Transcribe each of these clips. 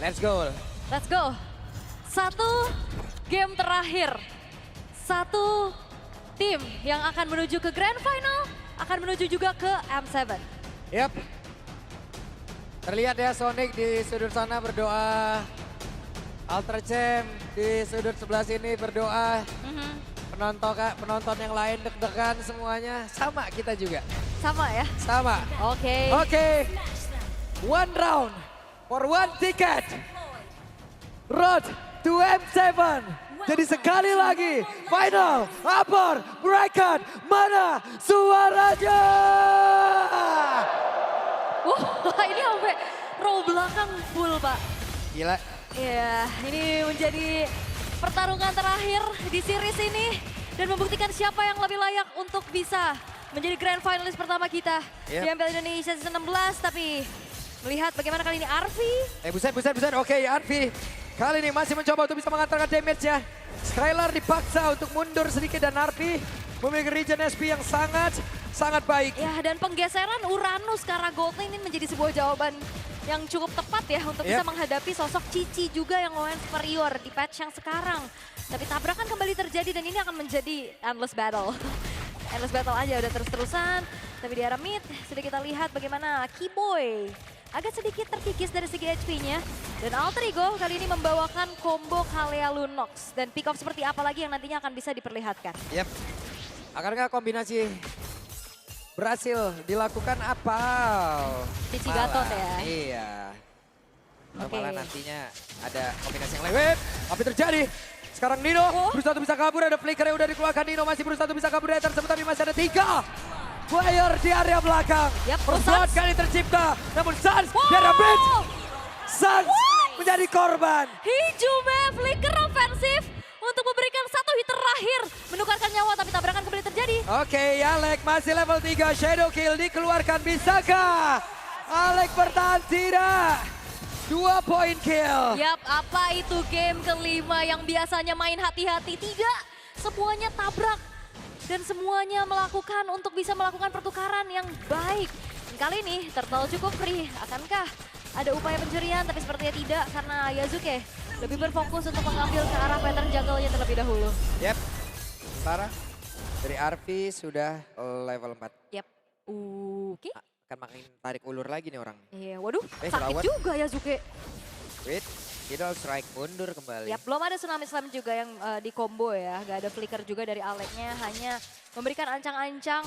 Let's go. Let's go. Satu game terakhir. Satu tim yang akan menuju ke Grand Final, akan menuju juga ke M7. Yap. Terlihat ya Sonic di sudut sana berdoa. Ultra Champ di sudut sebelah sini berdoa. Penonton yang lain deg-degan semuanya. Sama kita juga. Sama ya? Sama. Oke. Oke. One round for one ticket. Road to M7. Jadi sekali lagi final upper bracket mana suaranya? Wah, ini sampai row belakang full, Pak. Gila. Iya, ini menjadi pertarungan terakhir di series ini dan membuktikan siapa yang lebih layak untuk bisa menjadi grand finalist pertama kita di MPL Indonesia Season 16. Tapi melihat bagaimana kali ini Arfi. Buset. Oke, Arfi kali ini masih mencoba untuk bisa mengantarkan damage-nya. Skylar dipaksa untuk mundur sedikit dan Arfi memiliki regen SP yang sangat baik. Ya, dan penggeseran Uranus ke arah Goldlane ini menjadi sebuah jawaban yang cukup tepat ya untuk bisa menghadapi sosok Cici juga yang lumayan superior di patch yang sekarang. Tapi tabrakan kembali terjadi dan ini akan menjadi endless battle. Endless battle aja udah terus-terusan. Tapi di arah mid sudah kita lihat bagaimana Keyboy agak sedikit terkikis dari segi HP-nya. Dan Alter Ego kali ini membawakan combo Kalea Lunox. Dan pick off seperti apa lagi yang nantinya akan bisa diperlihatkan. Yap. Akankah kombinasi berhasil dilakukan apa? Cici Gatot ya. Iya. Malah nantinya ada kombinasi yang lain. Apa terjadi? Sekarang Nino berusaha untuk bisa kabur, ada flicker yang udah dikeluarkan. Nino masih berusaha untuk bisa kabur dari tersebut, tapi masih ada 3 player di area belakang. Perbuat kali tercipta, namun Sans di area mid. Sans menjadi korban. Hijume flicker ofensif untuk memberikan satu hit terakhir. Menukarkan nyawa tapi tabrakan kembali terjadi. Oke, Alek masih level 3, Shadow Kill dikeluarkan. Bisakah Alek bertahan? Tidak. 2 point kill. Yap, apa itu game kelima yang biasanya main hati-hati? Tidak, semuanya tabrak. Dan semuanya melakukan untuk bisa melakukan pertukaran yang baik. Dan kali ini Turtle cukup free. Akankah ada upaya pencurian? Tapi sepertinya tidak karena Yazuke lebih berfokus untuk mengambil ke arah pattern jungle-nya terlebih dahulu. Yap, sementara dari Arfi sudah level 4. Yap, oke. Akan makin tarik ulur lagi nih orang. Iya, waduh sakit juga Yazuke. Wait, Kidal strike mundur kembali. Ya, belum ada Tsunami Slam juga yang di combo ya. Gak ada flicker juga dari Aleknya. Hanya memberikan ancang-ancang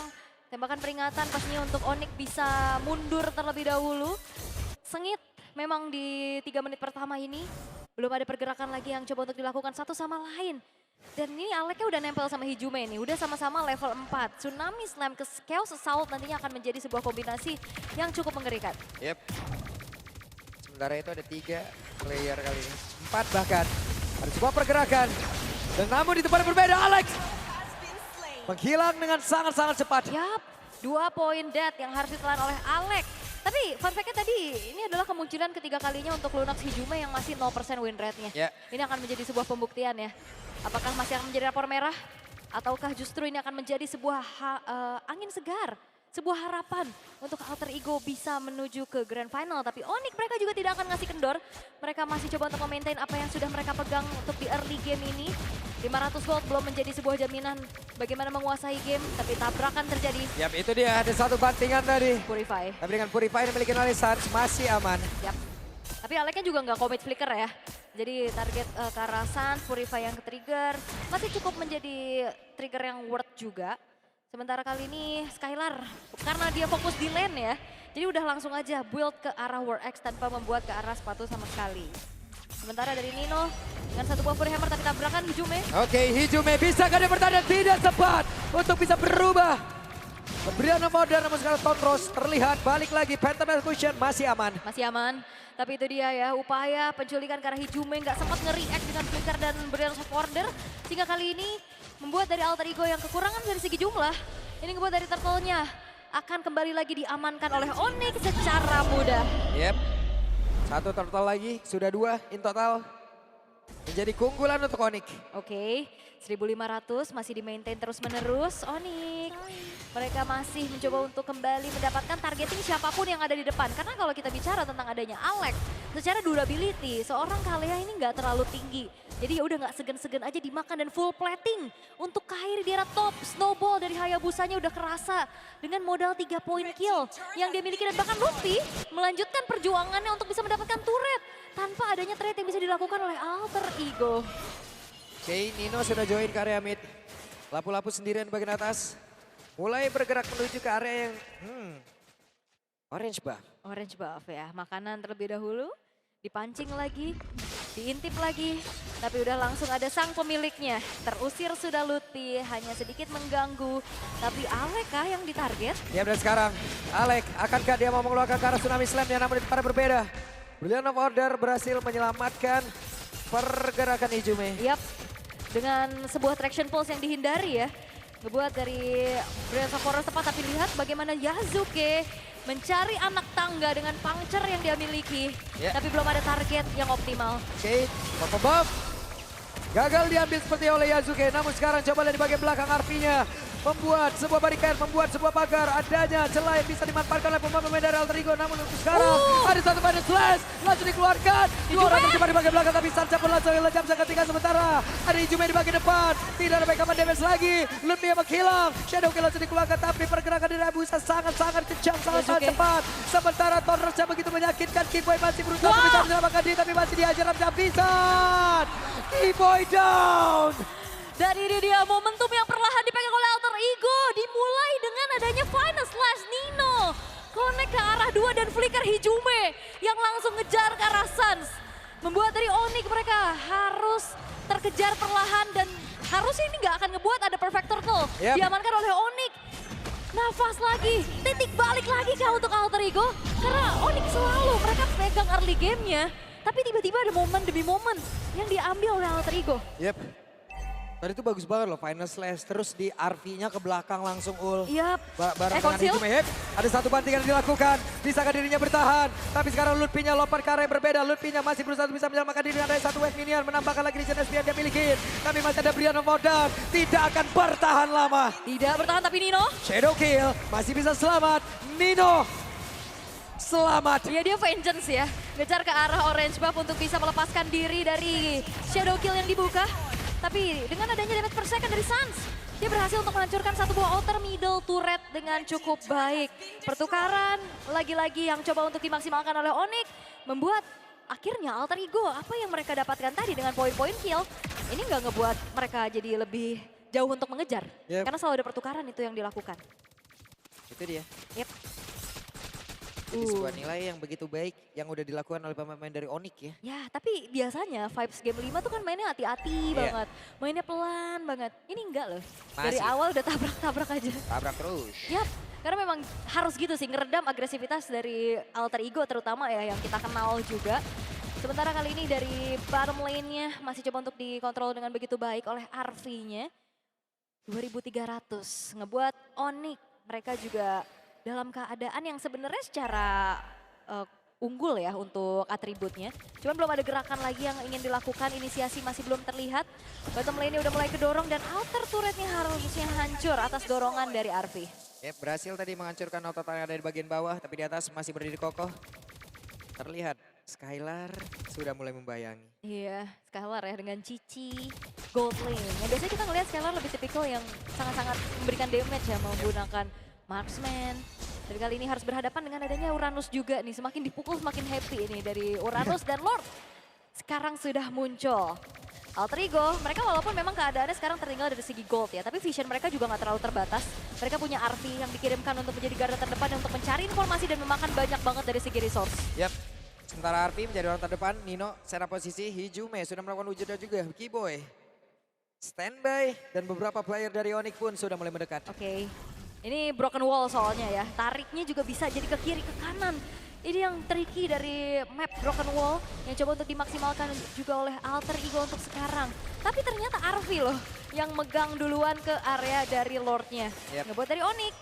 tembakan peringatan pastinya untuk Onyx bisa mundur terlebih dahulu. Sengit memang di 3 menit pertama ini. Belum ada pergerakan lagi yang coba untuk dilakukan satu sama lain. Dan ini Aleknya udah nempel sama Hijume nih. Udah sama-sama level 4. Tsunami Slam ke Chaos Assault nantinya akan menjadi sebuah kombinasi yang cukup mengerikan. Yep. Sementara itu ada 3 player kali ini. 4 bahkan. Ada sebuah pergerakan. Dan namun di tempat yang berbeda Alex menghilang dengan sangat-sangat cepat. Yap, 2 poin dead yang harus ditelan oleh Alex. Tapi fun fact-nya tadi, ini adalah kemungkinan ketiga kalinya untuk Lunox Hijume yang masih 0% win rate-nya. Ini akan menjadi sebuah pembuktian ya. Apakah masih akan menjadi rapor merah? Ataukah justru ini akan menjadi sebuah angin segar? Sebuah harapan untuk Alter Ego bisa menuju ke Grand Final. Tapi Onyx mereka juga tidak akan ngasih kendor. Mereka masih coba untuk memaintain apa yang sudah mereka pegang untuk di early game ini. 500 gold belum menjadi sebuah jaminan bagaimana menguasai game. Tapi tabrakan terjadi. Yap, itu dia ada satu bantingan tadi. Purify. Tapi dengan Purify yang dimiliki oleh Sans masih aman. Yap. Tapi Aleknya juga nggak commit flicker ya. Jadi target ke arah Sans, Purify yang ke-trigger. Masih cukup menjadi trigger yang worth juga. Sementara kali ini Skylar, karena dia fokus di lane ya. Jadi udah langsung aja build ke arah War X tanpa membuat ke arah sepatu sama sekali. Sementara dari Nino dengan satu buah Fury Hammer tapi tabrakan Hijume. Oke, Hijume bisakah dia bertahan? Tidak sempat untuk bisa berubah. Pemberian modern namun sekarang Tonros terlihat balik lagi. Phantom Execution masih aman. Masih aman. Tapi itu dia ya, upaya penculikan ke arah Hijume nggak sempat nge-react dengan flicker dan Brilliance of Order. Sehingga kali ini membuat dari Alter Ego yang kekurangan dari segi jumlah. Ini membuat dari Turtle-nya akan kembali lagi diamankan oleh Onyx secara mudah. Yep. Satu Turtle lagi, sudah 2 in total. menjadi keunggulan untuk Onyx. Oke, 1500 masih di-maintain terus-menerus Onyx. Mereka masih mencoba untuk kembali mendapatkan targeting siapapun yang ada di depan. Karena kalau kita bicara tentang adanya Alex, secara durability, seorang Kalea ini nggak terlalu tinggi. Jadi ya udah nggak segan-segan aja dimakan dan full plating. Untuk Kairi di arah top, snowball dari Hayabusanya udah kerasa. Dengan modal 3 poin kill yang dia miliki dan bahkan Luffy melanjutkan perjuangannya untuk bisa mendapatkan turret. Tanpa adanya trade yang bisa dilakukan oleh Alter Ego. Oke, Nino sudah join ke area mid. Lapu-lapu sendirian bagian atas. Mulai bergerak menuju ke area yang orange buff. Orange buff ya, makanan terlebih dahulu. Dipancing lagi, diintip lagi. Tapi udah langsung ada sang pemiliknya. Terusir sudah Lutfi, hanya sedikit mengganggu. Tapi Alek kah yang ditarget? Ya, dan sekarang Alek, akankah dia mau mengeluarkan ke arah Tsunami Slam yang namun para berbeda. Brilliant of Order berhasil menyelamatkan pergerakan Ijume. Yap, dengan sebuah traction pulse yang dihindari ya. Ngebuat dari Brilliant of Order tepat, tapi lihat bagaimana Yasuke mencari anak tangga dengan puncture yang dia miliki. Tapi belum ada target yang optimal. Oke, buff. Gagal diambil seperti oleh Yasuke, namun sekarang coba lihat di bagian belakang RP-nya. Membuat sebuah barricade, membuat sebuah pagar. Adanya celah yang bisa dimanfaatkan oleh pemain dari Alter Ego. Namun untuk sekarang ada satu final slash. Langsung dikeluarkan. Dua orang terjebak di bagian belakang, tapi Sancha pun langsung lejam seketika sementara. Ada Ijume di bagian depan. Tidak ada backup damage lagi. Lutfi yang menghilang. Shadow Kill langsung dikeluarkan, tapi pergerakan dari Abusa sangat-sangat kencang, sangat-sangat cepat. Sementara Thundernya begitu menyakitkan. Keyboy masih berusaha untuk bisa menyelamatkan diri, tapi masih dihajar habis-habisan. Keyboy down. Dan ini dia momentum yang perlahan dipegang oleh Alter Ego. Dimulai dengan adanya final slash Nino. Connect ke arah 2 dan flicker Hijume yang langsung ngejar ke arah Suns. Membuat dari Onyx mereka harus terkejar perlahan dan harusnya ini nggak akan ngebuat ada perfect turtle. Diamankan oleh Onyx. Nafas lagi, titik balik lagi kah untuk Alter Ego? Karena Onyx selalu mereka pegang early game-nya. Tapi tiba-tiba ada momen demi momen yang diambil oleh Alter Ego. Tadi itu bagus banget loh, final slash terus di RV-nya ke belakang langsung ul. Bareng dengan Konsil? Ijume. Ada satu bantingan yang dilakukan, bisakah dirinya bertahan? Tapi sekarang Lutfi-nya lompat ke arah yang berbeda. Lutfi-nya masih berusaha bisa menyelamatkan diri dengan ada satu wave minion, menambahkan lagi di jenis yang dia miliki. Tapi masih ada Brilliant of Order, tidak akan bertahan lama. Tidak bertahan tapi Nino. Shadow Kill masih bisa selamat, Nino selamat. Ya dia vengeance ya, ngejar ke arah orange buff untuk bisa melepaskan diri dari Shadow Kill yang dibuka. Tapi dengan adanya damage per second dari Suns, dia berhasil untuk menghancurkan satu buah outer middle turret dengan cukup baik. Pertukaran lagi-lagi yang coba untuk dimaksimalkan oleh Onyx membuat akhirnya Alter Ego apa yang mereka dapatkan tadi dengan poin-poin kill, ini nggak ngebuat mereka jadi lebih jauh untuk mengejar. Karena selalu ada pertukaran itu yang dilakukan. Itu dia. Jadi sebuah nilai yang begitu baik yang udah dilakukan oleh pemain dari Onyx ya. Ya, tapi biasanya vibes game 5 tuh kan mainnya hati-hati banget. Mainnya pelan banget. Ini enggak loh. Dari awal udah tabrak-tabrak aja. Tabrak terus. Yap, karena memang harus gitu sih ngeredam agresivitas dari Alter Ego terutama ya yang kita kenal juga. Sementara kali ini dari bottom lane-nya masih coba untuk dikontrol dengan begitu baik oleh RV-nya. 2300 ngebuat Onyx mereka juga dalam keadaan yang sebenarnya secara unggul ya untuk atributnya. Cuman belum ada gerakan lagi yang ingin dilakukan, inisiasi masih belum terlihat. Bottom lane-nya udah mulai kedorong dan outer turretnya harusnya hancur atas dorongan dari RV. Berhasil tadi menghancurkan outer yang ada di bagian bawah, tapi di atas masih berdiri kokoh. Terlihat Skylar sudah mulai membayangi. Iya, Skylar ya dengan Cici, gold lane. Yang biasanya kita ngelihat Skylar lebih tipikal yang sangat-sangat memberikan damage ya menggunakan marksman. Dan kali ini harus berhadapan dengan adanya Uranus juga nih. Semakin dipukul semakin happy ini dari Uranus dan Lord. Sekarang sudah muncul. Alter Ego, mereka walaupun memang keadaannya sekarang tertinggal dari segi gold ya. Tapi vision mereka juga gak terlalu terbatas. Mereka punya RV yang dikirimkan untuk menjadi garda terdepan untuk mencari informasi dan memakan banyak banget dari segi resource. Sementara RV menjadi orang terdepan, Nino secara posisi, Hijume sudah melakukan wujudnya juga. Keyboy standby dan beberapa player dari Onyx pun sudah mulai mendekat. Ini broken wall soalnya ya, tariknya juga bisa jadi ke kiri, ke kanan. Ini yang tricky dari map broken wall yang coba untuk dimaksimalkan juga oleh Alter Ego untuk sekarang. Tapi ternyata Arvi loh yang megang duluan ke area dari Lordnya. Ngebuat dari Onyx,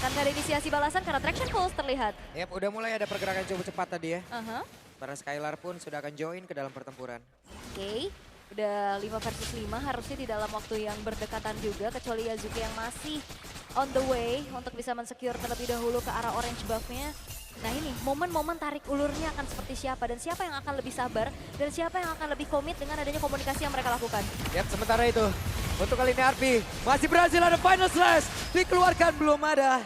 akan ada inisiasi balasan karena traction pulse terlihat. Udah mulai ada pergerakan cukup cepat tadi ya. Para Skylar pun sudah akan join ke dalam pertempuran. Oke, udah 5 versus 5 harusnya di dalam waktu yang berdekatan juga. Kecuali Yazuki yang masih on the way untuk bisa mensecure terlebih dahulu ke arah orange buff-nya. Nah ini momen-momen tarik ulurnya akan seperti siapa dan siapa yang akan lebih sabar dan siapa yang akan lebih komit dengan adanya komunikasi yang mereka lakukan. Yap, sementara itu untuk kali ini Arpi masih berhasil ada final slash dikeluarkan, belum ada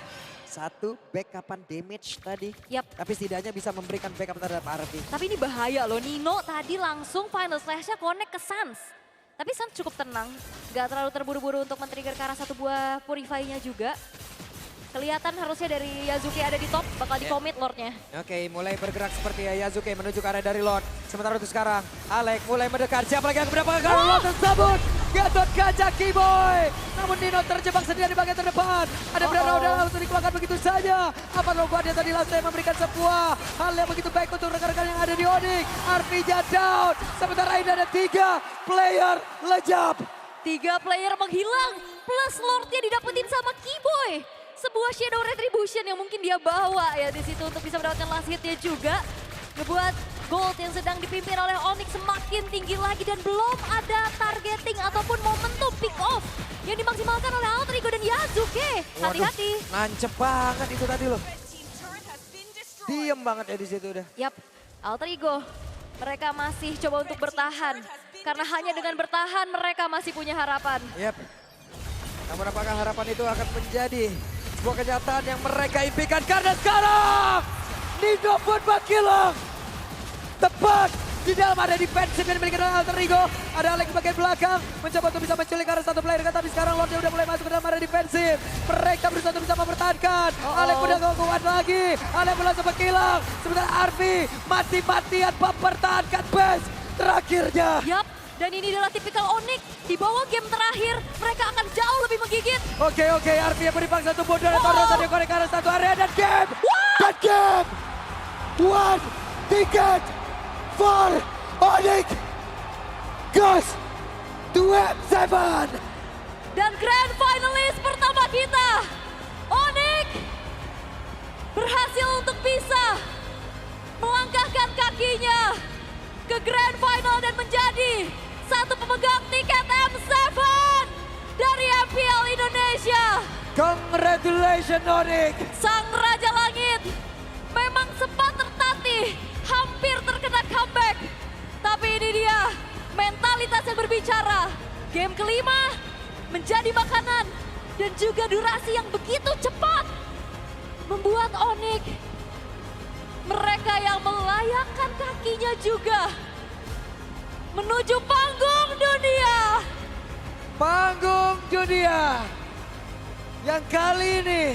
satu backupan damage tadi. Yap. Tapi setidaknya bisa memberikan backup terhadap Arpi. Tapi ini bahaya loh, Nino tadi langsung final slash-nya connect ke Sans. Tapi Sans cukup tenang, gak terlalu terburu-buru untuk men-trigger ke arah satu buah Purify-nya juga. Kelihatan harusnya dari Yazuki ada di top, bakal di-commit Lord-nya. Oke, mulai bergerak seperti Yazuki menuju ke arah dari Lord. Sementara itu sekarang, Alek mulai mendekat. Siapa lagi yang mendapatkan Lord tersebut? Gatot Kaca Keyboy. Namun Nino terjebak sendiri di bagian terdepan. Ada berapa udah langsung dikeluarkan begitu saja. Apa logo dia tadi langsung memberikan sebuah hal yang begitu baik untuk rekan-rekan yang ada di Onyx. Arpija down. Sementara ini ada 3 player lejap. 3 player menghilang, plus Lord-nya didapetin sama Keyboy. Sebuah Shadow Retribution yang mungkin dia bawa ya di situ untuk bisa mendapatkan last hit-nya juga. Ngebuat gold yang sedang dipimpin oleh Onyx semakin tinggi lagi dan belum ada targeting ataupun momentum pick off yang dimaksimalkan oleh Alter Ego dan Yazuki. Hati-hati. Nancep banget itu tadi loh. Diem banget ya di situ udah. Yap, Alter Ego. Mereka masih coba untuk bertahan. Karena hanya dengan bertahan mereka masih punya harapan. Yap. Namun apakah harapan itu akan menjadi sebuah kenyataan yang mereka impikan? Karena sekarang Nino pun menghilang. Tepat di dalam ada defensive yang dimiliki oleh Alter Ego. Ada Alek di bagian belakang mencoba untuk bisa menculik arah satu player, tapi sekarang Lordnya udah mulai masuk ke dalam area defensif. Mereka berusaha untuk bisa mempertahankan. Alek udah gak kuat lagi. Alek langsung menghilang. Sementara Arpi mati-matian mempertahankan base terakhirnya. Yap. Dan ini adalah tipikal Onyx, di bawah game terakhir mereka akan jauh lebih menggigit. Oke, Arpi yang beri satu bodoh dan Torres yang korek arah satu area dan game. Dan game. 1 ticket for Onyx goes to M7. Dan grand finalist pertama kita, Onyx berhasil untuk bisa melangkahkan kakinya ke grand final dan menjadi satu pemegang tiket M7 dari MPL Indonesia. Congratulations Onyx. Sang Raja Langit memang sempat tertatih, hampir terkena comeback. Tapi ini dia mentalitas yang berbicara. Game kelima menjadi makanan dan juga durasi yang begitu cepat membuat Onyx mereka yang melayangkan kakinya juga menuju panggung dunia. Panggung dunia yang kali ini